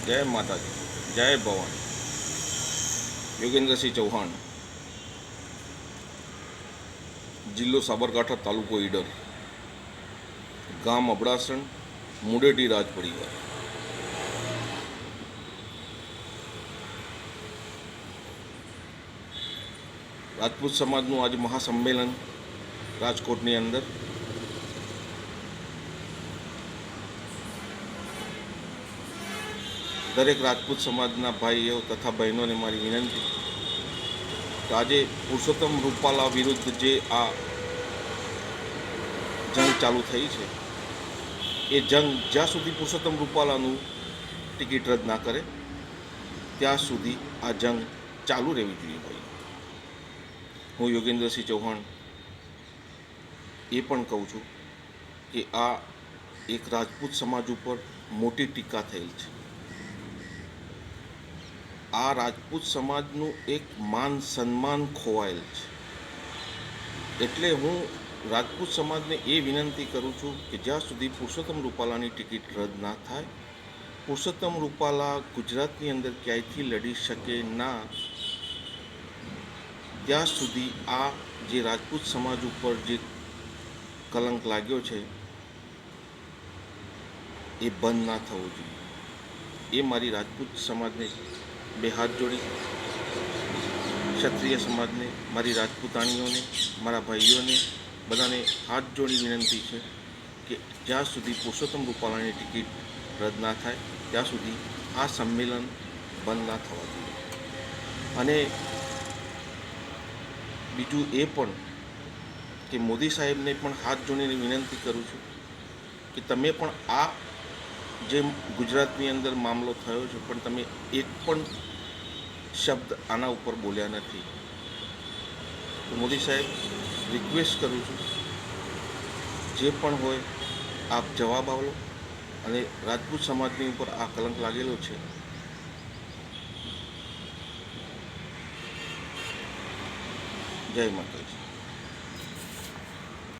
जय माता जी, जय भवानी। योगेंद्र सिंह चौहान, जिल्लो साबरकांठा, तालुको ईडर, गाम अबड़ासण, मुडेटी राज परिवार। राजपूत समाजનું आज महासम्मेलन राजकोटની અંદર દરેક રાજપૂત સમાજના ભાઈઓ તથા બહેનોને મારી વિનંતી કે આજે પુરુષોત્તમ રૂપાલા વિરુદ્ધ જે આ જંગ ચાલુ થઈ છે એ જંગ જ્યાં સુધી પુરુષોત્તમ રૂપાલાનું ટિકિટ રદ ના કરે ત્યાં સુધી આ જંગ ચાલુ રહેવી જોઈએ ભાઈ. હું યોગેન્દ્રસિંહ ચૌહાણ એ પણ કહું છું કે આ એક રાજપૂત સમાજ ઉપર મોટી ટીકા થયેલ છે. આ રાજપૂત સમાજનું એક માન સન્માન ખોવાયેલ છે. એટલે હું રાજપૂત સમાજને એ વિનંતી કરું છું કે જ્યાં સુધી પુરુષોત્તમ રૂપાલાની ટિકિટ રદ ના થાય, પુરુષોત્તમ રૂપાલા ગુજરાતની અંદર ક્યાંયથી લડી શકે ના, ત્યાં સુધી આ જે રાજપૂત સમાજ ઉપર જે કલંક લાગ્યો છે એ બંધ ના થવો જોઈએ. એ મારી રાજપૂત સમાજને બે હાથ જોડી, ક્ષત્રિય સમાજને, મારી રાજપૂતાણીઓને, મારા ભાઈઓને બધાને હાથ જોડી વિનંતી છે કે જ્યાં સુધી પુરુષોત્તમ રૂપાલાની ટિકિટ રદ ના થાય ત્યાં સુધી આ સંમેલન બંધ ના થવા જોઈએ. અને બીજું એ પણ કે મોદી સાહેબને પણ હાથ જોડીને વિનંતી કરું છું કે તમે પણ આ જે ગુજરાતની અંદર મામલો થયો છે પણ તમે એક પણ શબ્દ આના ઉપર બોલ્યા નથી. તો મોદી સાહેબ રિક્વેસ્ટ કરું છું, જે પણ હોય આપ જવાબ આપો અને રાજપૂત સમાજની ઉપર આ કલંક લાગેલો છે. જય માતાજી.